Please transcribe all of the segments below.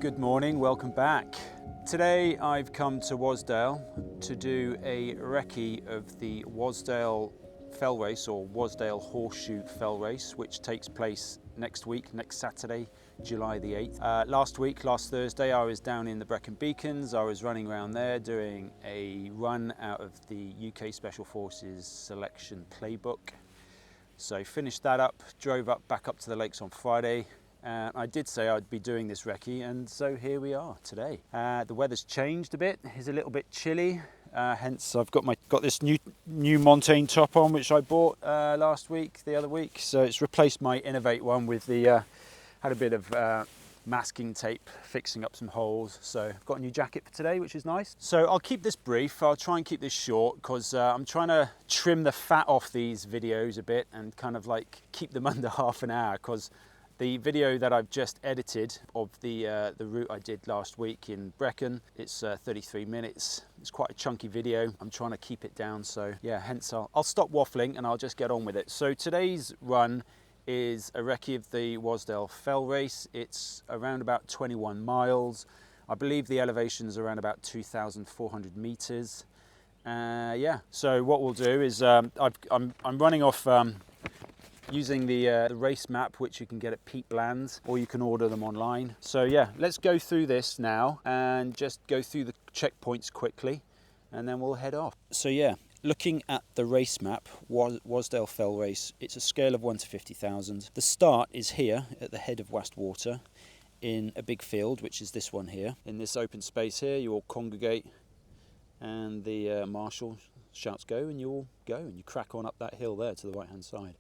Good morning, welcome back. Today I've come to Wasdale to do a recce of the Wasdale Fell race, or Wasdale Horseshoe Fell race, which takes place next week, next Saturday, July the 8th. Last Thursday, I was down in the Brecon Beacons. I was running around there doing a run out of the UK Special Forces selection playbook. So finished that up, drove back up to the lakes on Friday. I did say I'd be doing this recce, and so here we are today. The weather's changed a bit, it's a little bit chilly, hence I've got this new Montane top on, which I bought the other week. So it's replaced my Innovate one with the, had a bit of masking tape fixing up some holes. So I've got a new jacket for today, which is nice. So I'll keep this brief, I'll try and keep this short, because I'm trying to trim the fat off these videos a bit and kind of like keep them under half an hour, because the video that I've just edited of the route I did last week in Brecon, it's 33 minutes. It's quite a chunky video. I'm trying to keep it down, so yeah, hence I'll stop waffling and I'll just get on with it. So today's run is a recce of the Wasdale Fell race. It's around about 21 miles. I believe the elevation is around about 2,400 meters. Yeah, so what we'll do is I'm running off using the race map, which you can get at Peatlands, or you can order them online. So yeah, let's go through this now and just go through the checkpoints quickly, and then we'll head off. So yeah, looking at the race map, Wasdale Fell race, it's a scale of 1 to 50,000. The start is here at the head of Wastwater in a big field, which is this one here. In this open space here, you all congregate, and the marshal shouts go, and you all go, and you crack on up that hill there to the right hand side.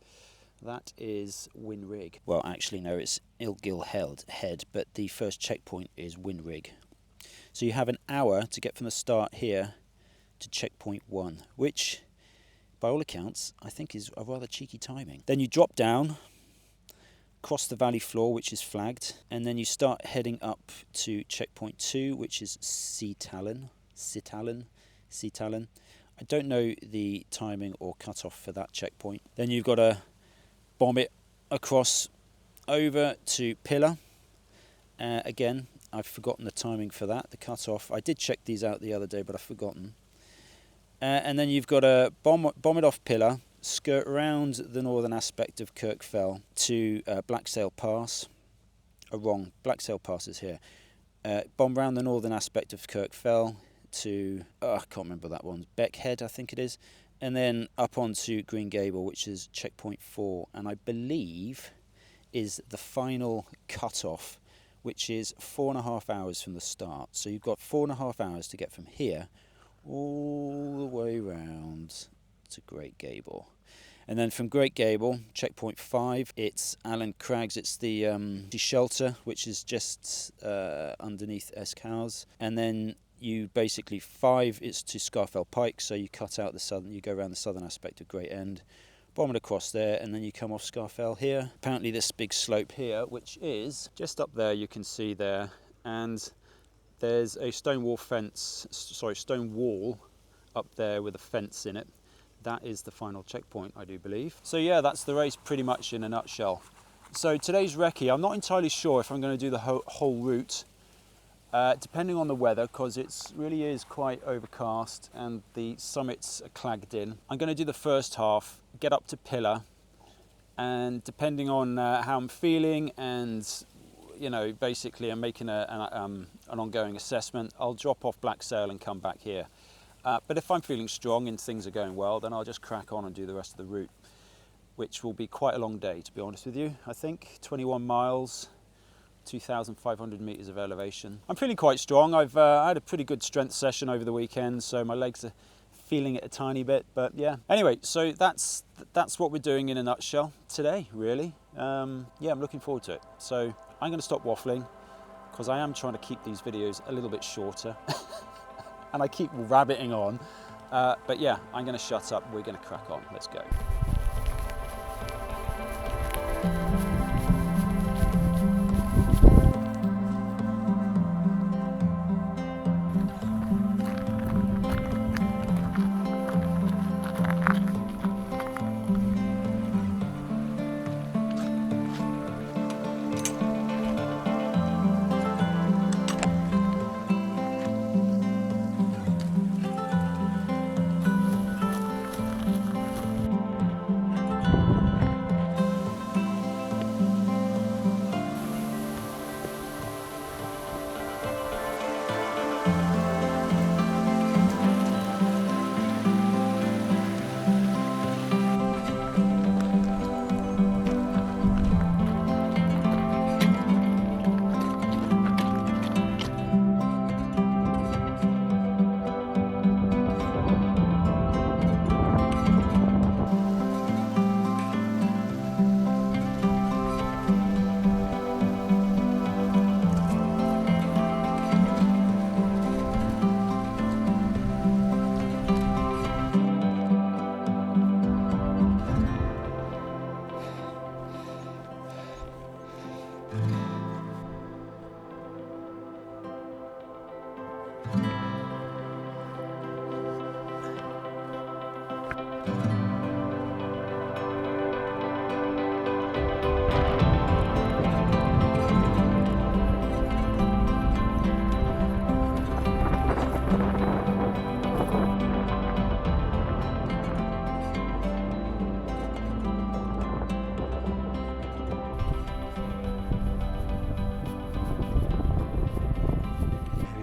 That is Winrig. Well, actually, no, it's Ilgill Head, but the first checkpoint is Winrig. So you have an hour to get from the start here to checkpoint 1, which, by all accounts, I think is a rather cheeky timing. Then you drop down, cross the valley floor, which is flagged, and then you start heading up to checkpoint 2, which is Sitallan. I don't know the timing or cut-off for that checkpoint. Then you've got to bomb it across over to Pillar. Again, I've forgotten the timing for that, the cut-off. I did check these out the other day, but I've forgotten. And then you've got to bomb it off Pillar, skirt around the northern aspect of Kirk Fell to Blacksail Pass. Wrong, Blacksail Pass is here. Bomb around the northern aspect of Kirk Fell to, I can't remember that one, Beckhead, I think it is. And then up onto Green Gable, which is checkpoint 4, and I believe is the final cut-off, which is 4.5 hours from the start. So you've got 4.5 hours to get from here all the way round to Great Gable. And then from Great Gable, checkpoint 5, it's Allen Crags. It's the shelter, which is just underneath Escowes. And then you basically 5, it's to Scarfell Pike, so you cut out the southern, you go around the southern aspect of Great End, bomb it across there, and then you come off Scarfell here. Apparently this big slope here, which is just up there, you can see there, and there's a stone wall up there with a fence in it. That is the final checkpoint, I do believe. So yeah, that's the race pretty much in a nutshell. So today's recce, I'm not entirely sure if I'm going to do the whole route. Depending on the weather, because it really is quite overcast and the summits are clagged in. I'm going to do the first half, get up to Pillar, and depending on how I'm feeling and, you know, basically I'm making an ongoing assessment, I'll drop off Blacksail and come back here. But if I'm feeling strong and things are going well, then I'll just crack on and do the rest of the route, which will be quite a long day, to be honest with you. I think 21 miles. 2,500 meters of elevation. I'm feeling quite strong. I've had a pretty good strength session over the weekend, so my legs are feeling it a tiny bit, but yeah. Anyway, so that's what we're doing in a nutshell today, really. Yeah, I'm looking forward to it. So I'm going to stop waffling, because I am trying to keep these videos a little bit shorter, and I keep rabbiting on. But yeah, I'm going to shut up. We're going to crack on. Let's go.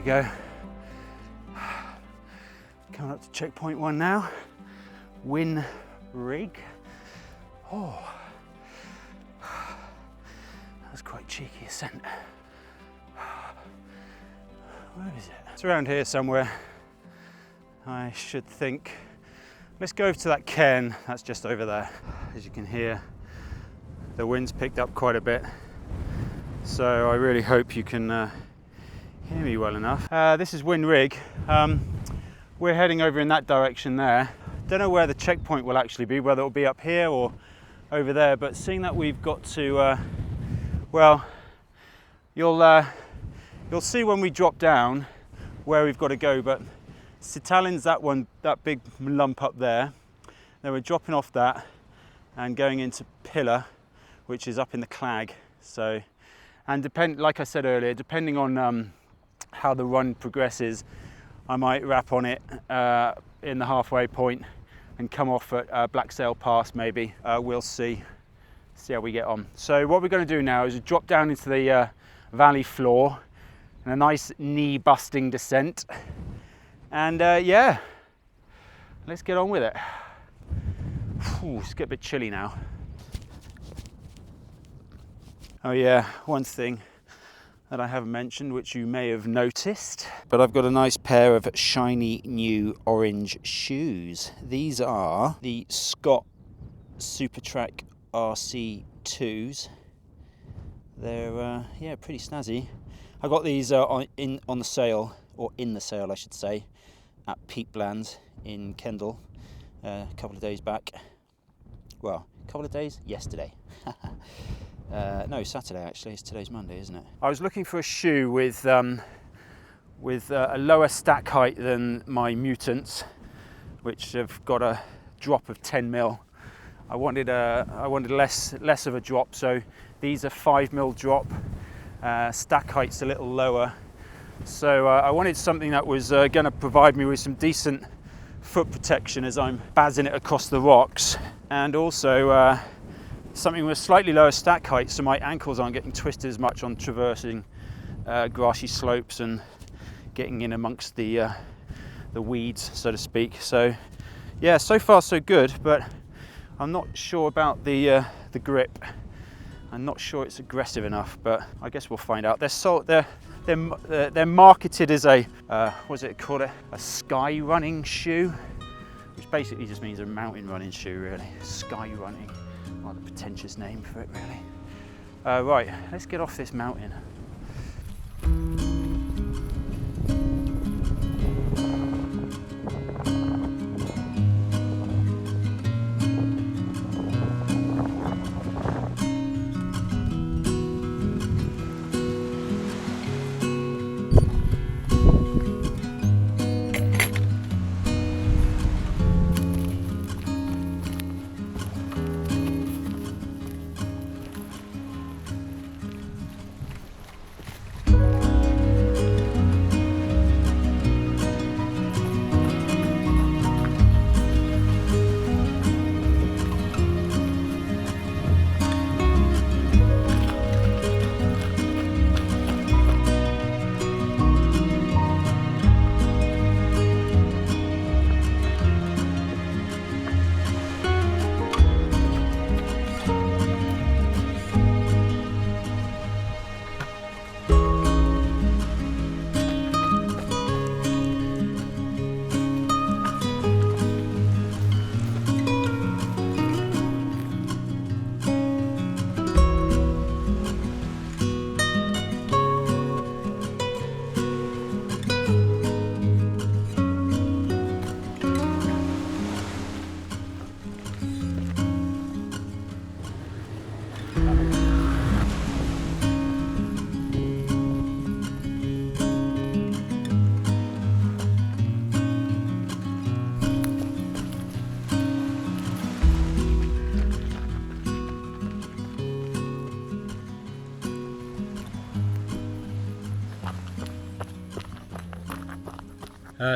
go. Coming up to checkpoint 1 now. Win Rig. Oh, that was quite cheeky ascent. Where is it? It's around here somewhere, I should think. Let's go over to that cairn, that's just over there. As you can hear, the wind's picked up quite a bit, so I really hope you can hear me well enough. This is Win Rig. We're heading over in that direction there. Don't know where the checkpoint will actually be, whether it'll be up here or over there, but seeing that we've got to, well, you'll see when we drop down where we've got to go, but Sitallan's that one, that big lump up there. Then we're dropping off that and going into Pillar, which is up in the Clag. So, and like I said earlier, depending on how the run progresses, I might wrap on it in the halfway point and come off at Wasdale Pass maybe. We'll see how we get on. So what we're going to do now is drop down into the valley floor and a nice knee-busting descent. And yeah, let's get on with it. Ooh, it's getting a bit chilly now. Oh yeah, one thing that I haven't mentioned, which you may have noticed, but I've got a nice pair of shiny new orange shoes. These are the Scote Supertrack RC2s. They're yeah, pretty snazzy. I got these on the sale, or in the sale I should say, at Peatlands in Kendal a couple of days back. Well, a couple of days? Yesterday. No, Saturday actually. Today's Monday, isn't it? I was looking for a shoe with a lower stack height than my Mutants, which have got a drop of 10 mil. I wanted less of a drop, so these are 5 mil drop. Stack height's a little lower, so I wanted something that was going to provide me with some decent foot protection as I'm bazzing it across the rocks, and also something with slightly lower stack height so my ankles aren't getting twisted as much on traversing grassy slopes and getting in amongst the weeds, so to speak. So yeah, so far so good, but I'm not sure about the grip. I'm not sure it's aggressive enough, but I guess we'll find out. They're marketed as a what's it called, a sky running shoe, which basically just means a mountain running shoe, really. Sky running, what a pretentious name for it, really. Right, let's get off this mountain.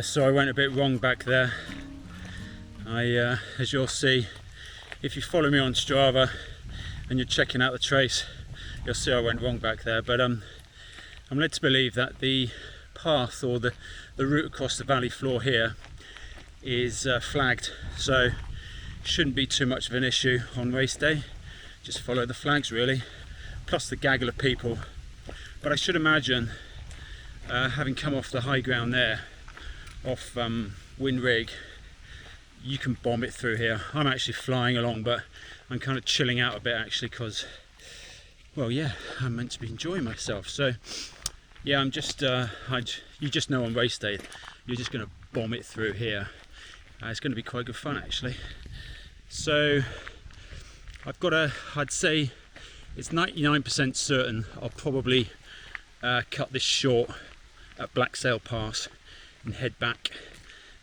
So I went a bit wrong back there. As you'll see, if you follow me on Strava and you're checking out the trace, you'll see I went wrong back there. But I'm led to believe that the path, or the route across the valley floor here, is flagged, so shouldn't be too much of an issue on race day. Just follow the flags really, plus the gaggle of people. But I should imagine, having come off the high ground there, off Windrig, you can bomb it through here. I'm actually flying along, but I'm kind of chilling out a bit actually, because, well, yeah, I'm meant to be enjoying myself. So yeah, I'm just you just know on race day you're just going to bomb it through here. It's going to be quite good fun actually. So I've got I'd say it's 99% certain I'll probably cut this short at Blacksail Pass and head back,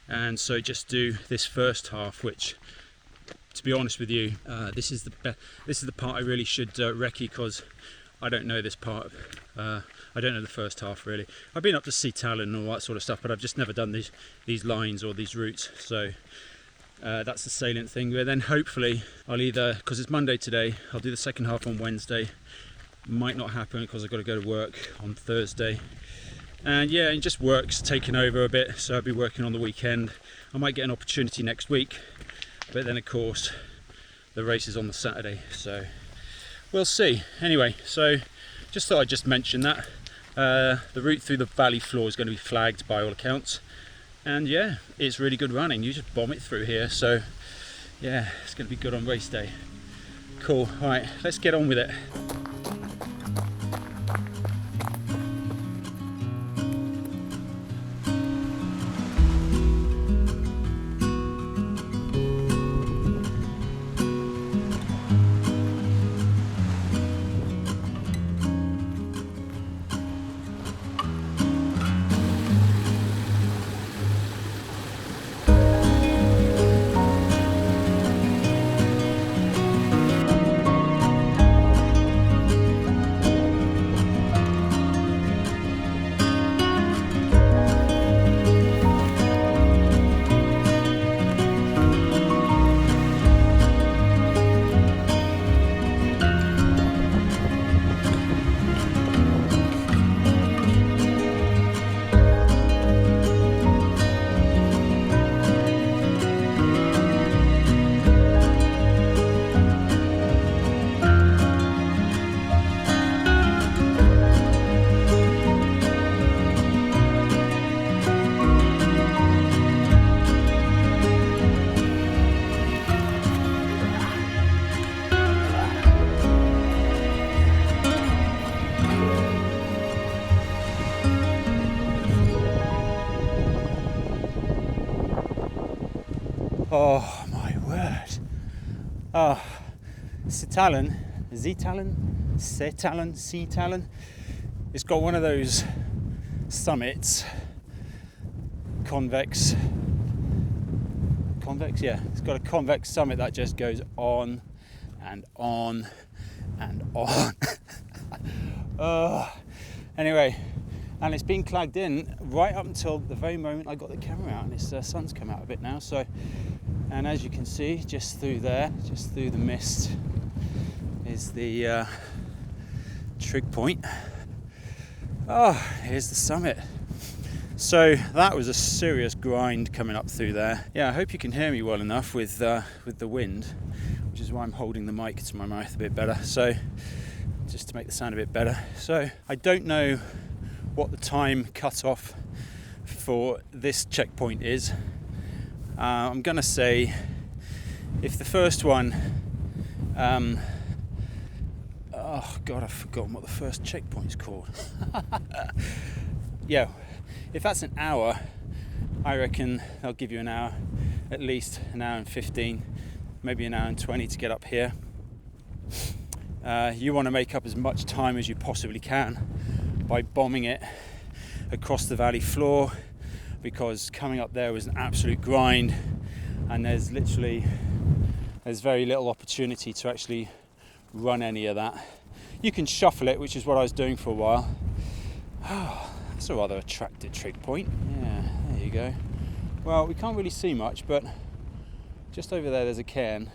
and so just do this first half, which, to be honest with you, this is the part I really should recce, because I don't know this part. I don't know the first half really. I've been up to Sitallan and all that sort of stuff, but I've just never done these lines or these routes, so that's the salient thing. But then hopefully I'll either, because it's Monday today, I'll do the second half on Wednesday. Might not happen because I've got to go to work on Thursday. And yeah, and just work's taking over a bit, so I'll be working on the weekend. I might get an opportunity next week, but then of course the race is on the Saturday, so we'll see. Anyway, so just thought I'd just mention that. The route through the valley floor is going to be flagged by all accounts, and yeah, it's really good running. You just bomb it through here, so yeah, it's going to be good on race day. Cool. All right, let's get on with it. Oh my word. Oh, Sitallan, it's got one of those summits, convex, yeah, it's got a convex summit that just goes on and on and on. Anyway, and it's been clagged in right up until the very moment I got the camera out, and its sun's come out a bit now. So, and as you can see, just through there, just through the mist, is the trig point. Oh, here's the summit. So that was a serious grind coming up through there. Yeah, I hope you can hear me well enough with the wind, which is why I'm holding the mic to my mouth a bit better. So just to make the sound a bit better. So I don't know what the time cut-off for this checkpoint is. I'm gonna say if the first one, oh god, I've forgotten what the first checkpoint's called. Yeah, if that's an hour, I reckon they'll give you an hour, at least an hour and 15, maybe an hour and 20 to get up here. You want to make up as much time as you possibly can by bombing it across the valley floor, because coming up there was an absolute grind, and there's very little opportunity to actually run any of that. You can shuffle it, which is what I was doing for a while. Oh, that's a rather attractive trig point. Yeah, there you go. Well, we can't really see much, but just over there's a cairn,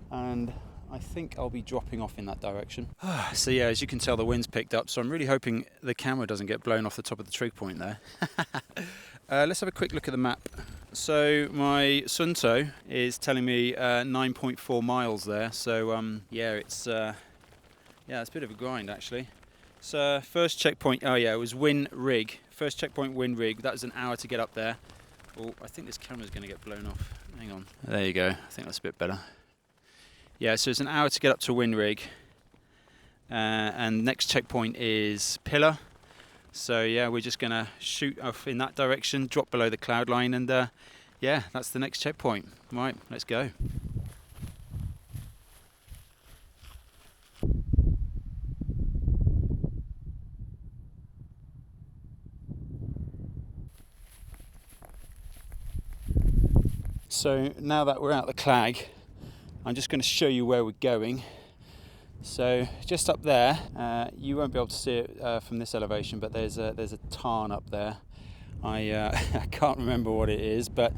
and I think I'll be dropping off in that direction. So yeah, as you can tell, the wind's picked up, so I'm really hoping the camera doesn't get blown off the top of the trig point there. Let's have a quick look at the map. So my Sunto is telling me 9.4 miles there, so yeah, it's a bit of a grind actually. So first checkpoint, oh yeah, it was Win Rig. First checkpoint, Win Rig. That was an hour to get up there. Oh, I think this camera's going to get blown off. Hang on. There you go. I think that's a bit better. Yeah, so it's an hour to get up to Win Rig. And next checkpoint is Pillar. So yeah, we're just going to shoot off in that direction, drop below the cloud line, and yeah, that's the next checkpoint. Right, let's go. So now that we're out the clag, I'm just going to show you where we're going. So just up there, you won't be able to see it from this elevation, but there's a tarn up there. I can't remember what it is, but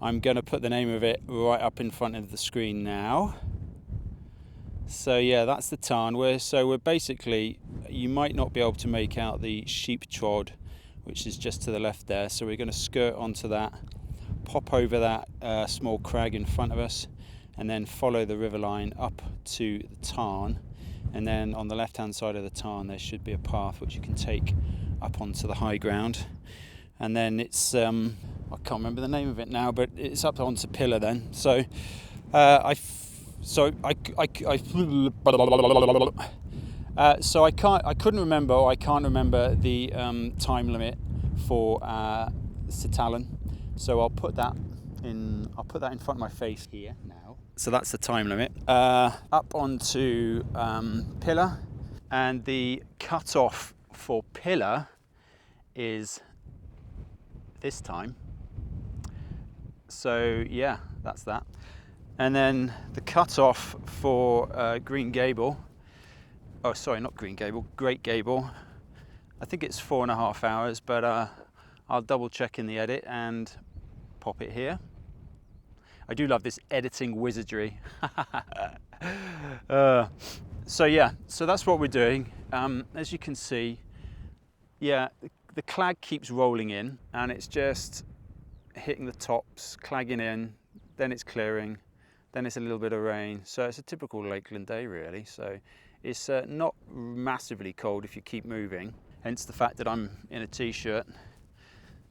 I'm going to put the name of it right up in front of the screen now. So yeah, that's the tarn. We're basically, you might not be able to make out the sheep trod, which is just to the left there. So we're going to skirt onto that, pop over that small crag in front of us, and then follow the river line up to the tarn, and then on the left hand side of the tarn there should be a path which you can take up onto the high ground, and then it's I can't remember the name of it now, but it's up onto Pillar then. So I couldn't remember, or I can't remember the time limit for Sitallan, so I'll put that in front of my face here now. So that's the time limit. Up onto Pillar, and the cut-off for Pillar is this time. So yeah, that's that. And then the cut-off for Green Gable, oh sorry, not Green Gable, Great Gable, I think it's 4.5 hours, but I'll double check in the edit and pop it here. I do love this editing wizardry. So yeah, so that's what we're doing. As you can see, yeah, the clag keeps rolling in, and it's just hitting the tops, clagging in, then it's clearing, then it's a little bit of rain. So it's a typical Lakeland day really. So it's not massively cold if you keep moving, hence the fact that I'm in a t-shirt.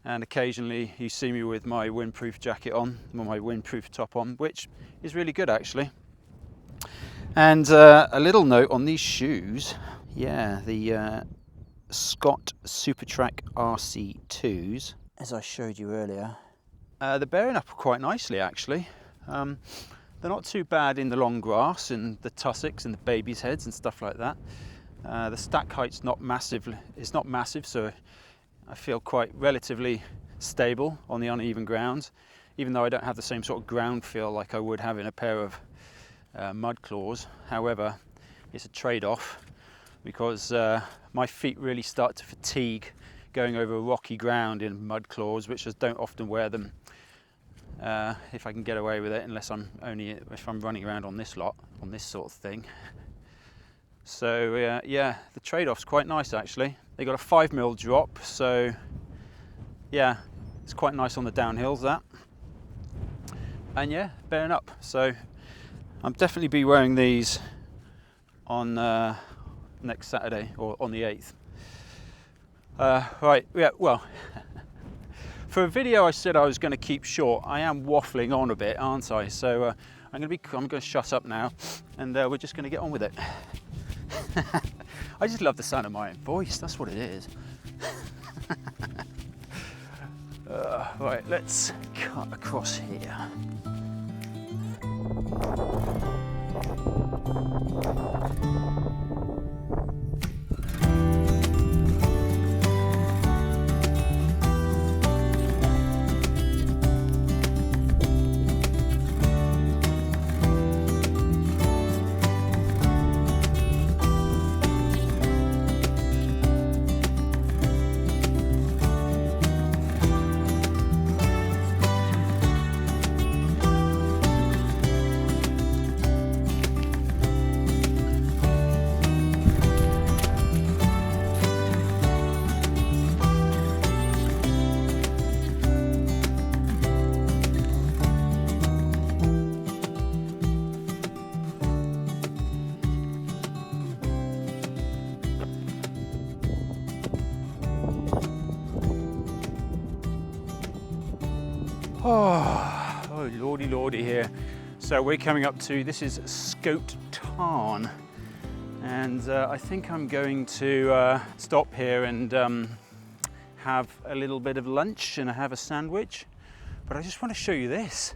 And occasionally you see me with my windproof jacket on, or my windproof top on, which is really good actually. And a little note on these shoes, yeah, the Scote Supertrack RC2s, as I showed you earlier, they're bearing up quite nicely actually. They're not too bad in the long grass and the tussocks and the baby's heads and stuff like that. The stack height's not massive, it's not massive, so I feel quite relatively stable on the uneven ground, even though I don't have the same sort of ground feel like I would have in a pair of mud claws. However, it's a trade-off because my feet really start to fatigue going over rocky ground in mud claws, which I don't often wear them if I can get away with it, unless if I'm running around on this lot, on this sort of thing. So yeah, the trade-off's quite nice actually. They got a 5mm drop, so yeah, it's quite nice on the downhills that. And yeah, bearing up. So I'll definitely be wearing these on next Saturday, or on the 8th. Right, yeah, well, for a video I said I was going to keep short. I am waffling on a bit, aren't I? So I'm going to shut up now, and we're just going to get on with it. I just love the sound of my own voice, that's what it is. Right, let's cut across here. Oh lordy lordy here. So we're coming up to, this is Scote Tarn, and I think I'm going to stop here and have a little bit of lunch and have a sandwich. But I just want to show you this.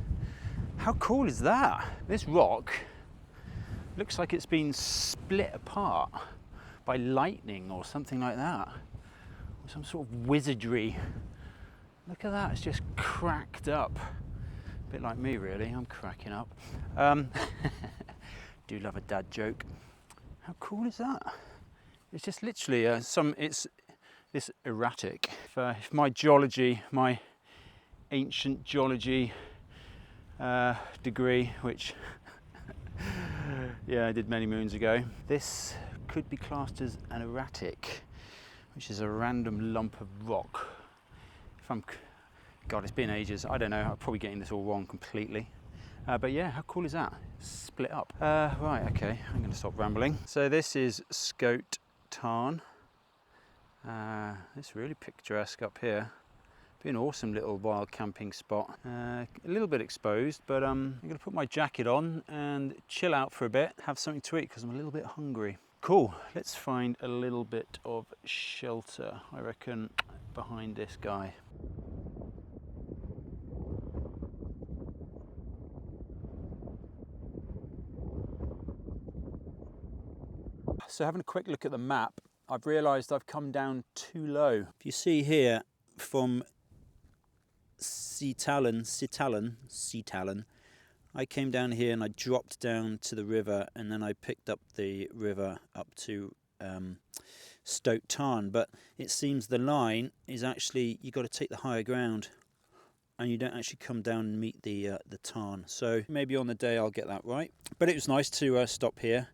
How cool is that? This rock looks like it's been split apart by lightning or something like that. Some sort of wizardry. Look at that, it's just cracked up. A bit like me really, I'm cracking up. Do love a dad joke. How cool is that? It's just literally it's this erratic. If my geology, my ancient geology degree, which yeah, I did many moons ago, this could be classed as an erratic, which is a random lump of rock. God, it's been ages, I don't know, I'm probably getting this all wrong completely. But yeah, how cool is that? Split up. Right, okay, I'm going to stop rambling. So this is Scote Tarn. It's really picturesque up here. Be an awesome little wild camping spot. A little bit exposed, but I'm going to put my jacket on and chill out for a bit, have something to eat because I'm a little bit hungry. Cool, let's find a little bit of shelter, I reckon, behind this guy. So having a quick look at the map, I've realised I've come down too low. If you see here from Sitallan, I came down here and I dropped down to the river, and then I picked up the river up to Scote Tarn. But it seems the line is actually, you've got to take the higher ground and you don't actually come down and meet the Tarn. So maybe on the day I'll get that right. But it was nice to stop here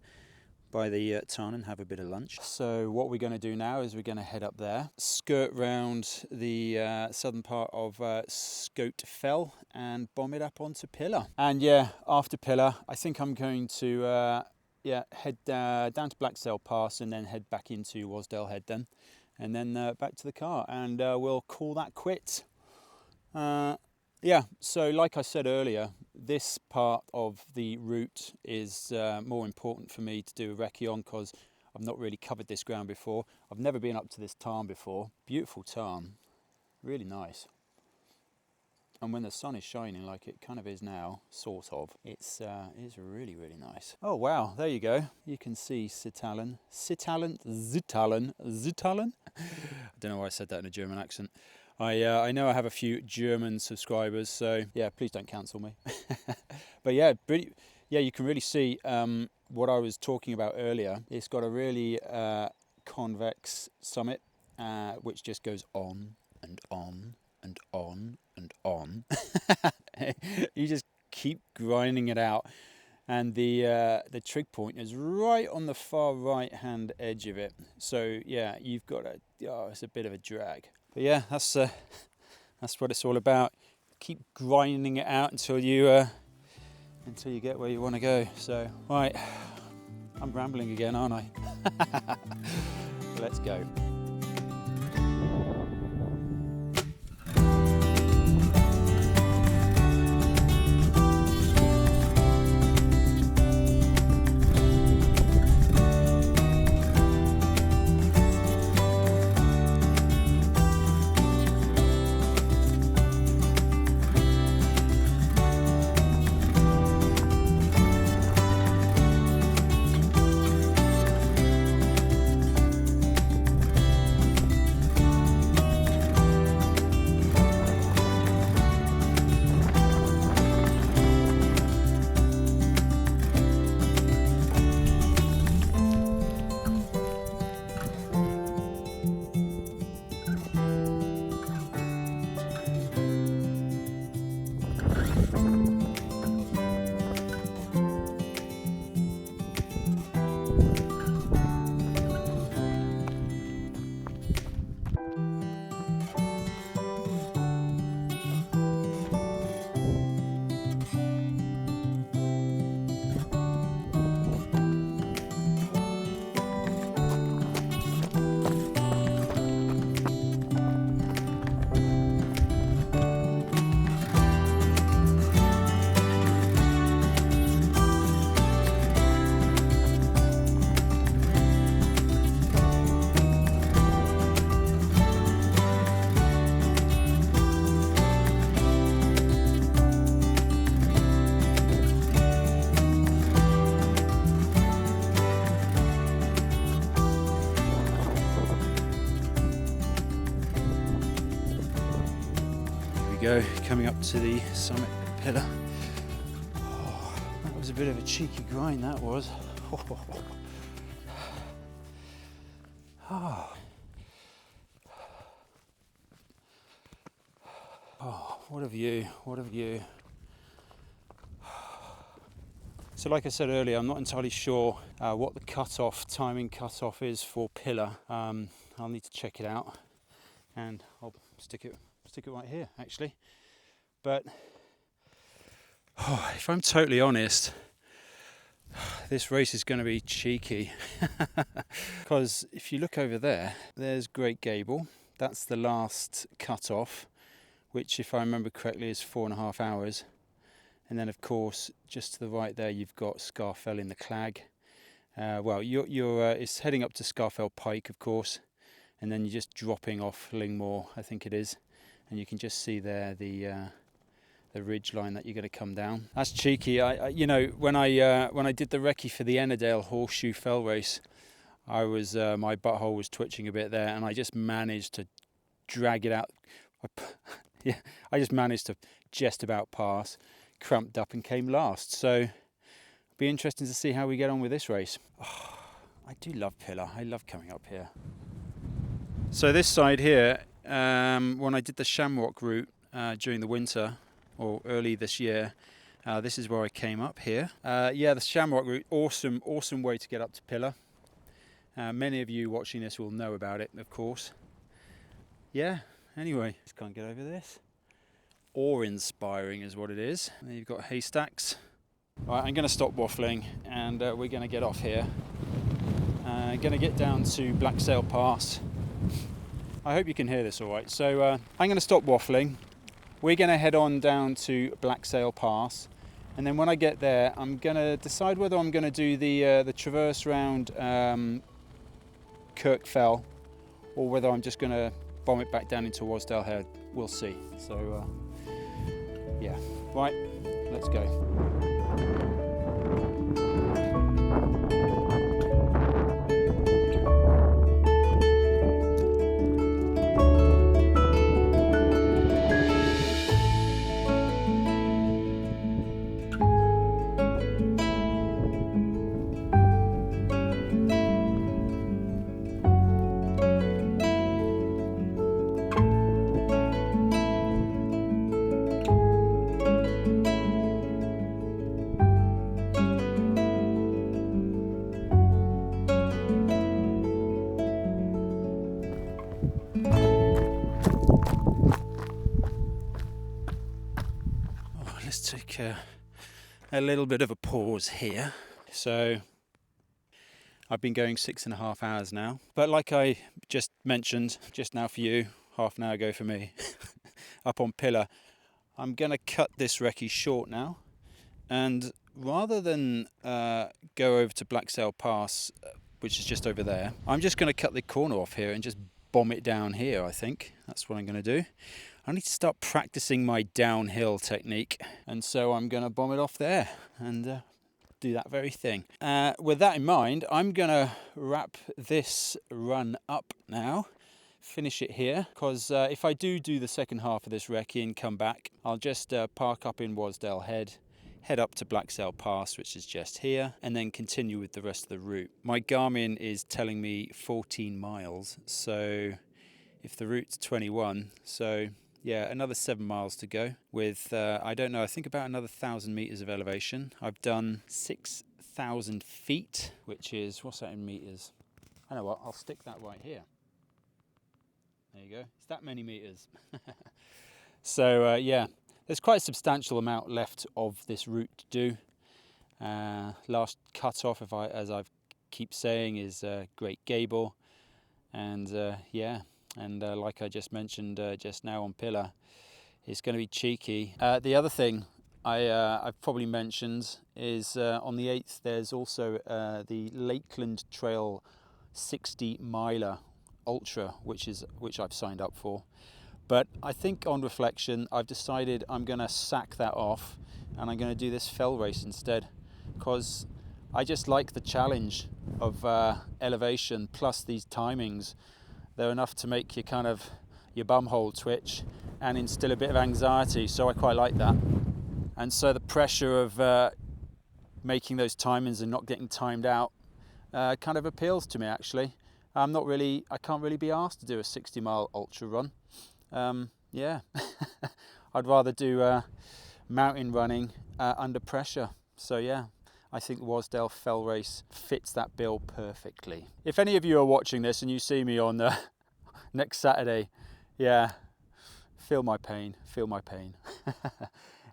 by the Tarn and have a bit of lunch. So what we're going to do now is we're going to head up there, skirt round the southern part of Wasdale Fell and bomb it up onto Pillar. And yeah, after Pillar, I think I'm going to head down to Wasdale Pass and then head back into Wasdale Head then, and then back to the car, and we'll call that quits. Yeah, so like I said earlier, this part of the route is more important for me to do a recce on because I've not really covered this ground before. I've never been up to this tarn before. Beautiful tarn, really nice. And when the sun is shining like it kind of is now, sort of, it's really, really nice. Oh wow, there you go. You can see Sitallan. Sitallan. I don't know why I said that in a German accent. I know I have a few German subscribers, so yeah, please don't cancel me. But yeah, you can really see what I was talking about earlier. It's got a really convex summit, which just goes on and on and on and on. You just keep grinding it out, and the trig point is right on the far right hand edge of it. So yeah, you've got it's a bit of a drag. But yeah, that's what it's all about. Keep grinding it out until you get where you want to go. So, right, I'm rambling again, aren't I? Let's go. go, coming up to the summit pillar. Oh, that was a bit of a cheeky grind, that was. Oh. Oh, what a view, what a view. So like I said earlier, I'm not entirely sure what the timing cutoff is for pillar. I'll need to check it out, and I'll stick it right here actually. But if I'm totally honest, this race is going to be cheeky because if you look over there, there's Great Gable. That's the last cutoff, which if I remember correctly is 4.5 hours. And then, of course, just to the right there, you've got Ascent of Pillar in the Clag. It's heading up to Ascent of Pillar Pike, of course, and then you're just dropping off Lingmore, I think it is, and you can just see there the ridge line that you're going to come down. That's cheeky. When I did the recce for the Ennerdale Horseshoe Fell race, my butthole was twitching a bit there, and I just managed to drag it out. I just managed to just about pass. Cramped up and came last, so it'll be interesting to see how we get on with this race. Oh, I do love Pillar. I love coming up here. So this side here, when I did the Shamrock route during the winter or early this year, this is where I came up here. The Shamrock route, awesome way to get up to Pillar. Many of you watching this will know about it, of course. Yeah, anyway, just can't get over this. Awe-inspiring is what it is. And you've got haystacks. Right, I'm going to stop waffling and we're going to get off here. Going to get down to Wasdale Pass. I hope you can hear this all right. So I'm going to stop waffling. We're going to head on down to Wasdale Pass, and then when I get there, I'm going to decide whether I'm going to do the traverse round Kirk Fell, or whether I'm just going to bomb it back down into Wasdale Head. We'll see. So. Yeah, right, let's go. Let's take a little bit of a pause here. So I've been going 6.5 hours now, but like I just mentioned just now for you, half an hour ago for me, up on Pillar, I'm going to cut this recce short now, and rather than go over to Wasdale Pass, which is just over there, I'm just going to cut the corner off here and just bomb it down here. I think that's what I'm going to do. I need to start practicing my downhill technique, and so I'm going to bomb it off there and do that very thing. With that in mind, I'm going to wrap this run up now, finish it here, because if I do the second half of this recce and come back, I'll just park up in Wasdale Head, head up to Wasdale Pass, which is just here, and then continue with the rest of the route. My Garmin is telling me 14 miles, so if the route's 21, so yeah, another 7 miles to go with, I don't know, I think about another 1,000 meters of elevation. I've done 6,000 feet, which is, what's that in meters? I know what, I'll stick that right here. There you go, it's that many meters. So yeah, there's quite a substantial amount left of this route to do. Last cut-off, as I keep saying, is Great Gable. And yeah. And like I just mentioned just now on Pillar, it's going to be cheeky. The other thing I've probably mentioned is on the 8th there's also the Lakeland Trail 60 miler ultra, which I've signed up for. But I think on reflection I've decided I'm going to sack that off and I'm going to do this fell race instead, because I just like the challenge of elevation plus these timings. They're enough to make your bum hole twitch, and instill a bit of anxiety, so I quite like that. And so the pressure of making those timings and not getting timed out kind of appeals to me, actually. I can't really be asked to do a 60-mile ultra run. Yeah, I'd rather do mountain running under pressure. So yeah, I think the Wasdale Fell race fits that bill perfectly. If any of you are watching this and you see me on next Saturday, yeah, feel my pain, feel my pain.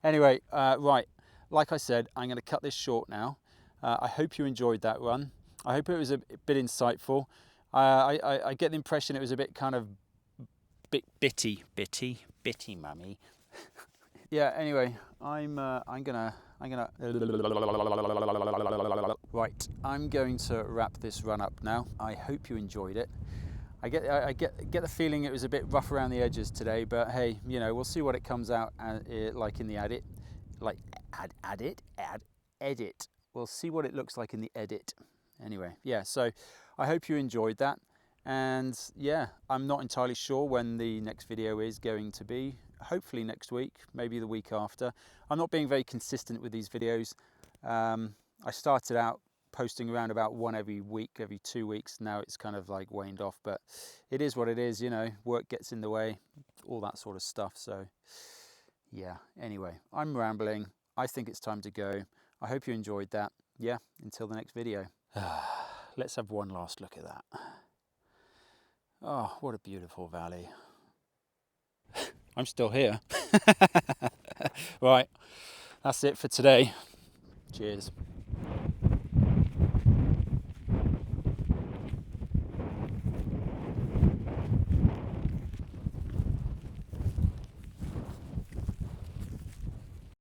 Anyway, right, like I said, I'm going to cut this short now. I hope you enjoyed that run. I hope it was a bit insightful. I get the impression it was a bit kind of bitty, mummy. Yeah. Anyway, I'm gonna right. I'm going to wrap this run up now. I hope you enjoyed it. I get the feeling it was a bit rough around the edges today, but hey, you know, we'll see what it comes out like in the edit. Edit. We'll see what it looks like in the edit. Anyway, yeah, so I hope you enjoyed that. And yeah, I'm not entirely sure when the next video is going to be. Hopefully next week, maybe the week after. I'm not being very consistent with these videos. I started out posting around about one every week, every 2 weeks. Now it's kind of like waned off, but it is what it is, you know, work gets in the way, all that sort of stuff. So yeah, anyway, I'm rambling. I think it's time to go. I hope you enjoyed that. Yeah, until the next video. Let's have one last look at that. Oh, what a beautiful valley. I'm still here. Right, that's it for today. Cheers.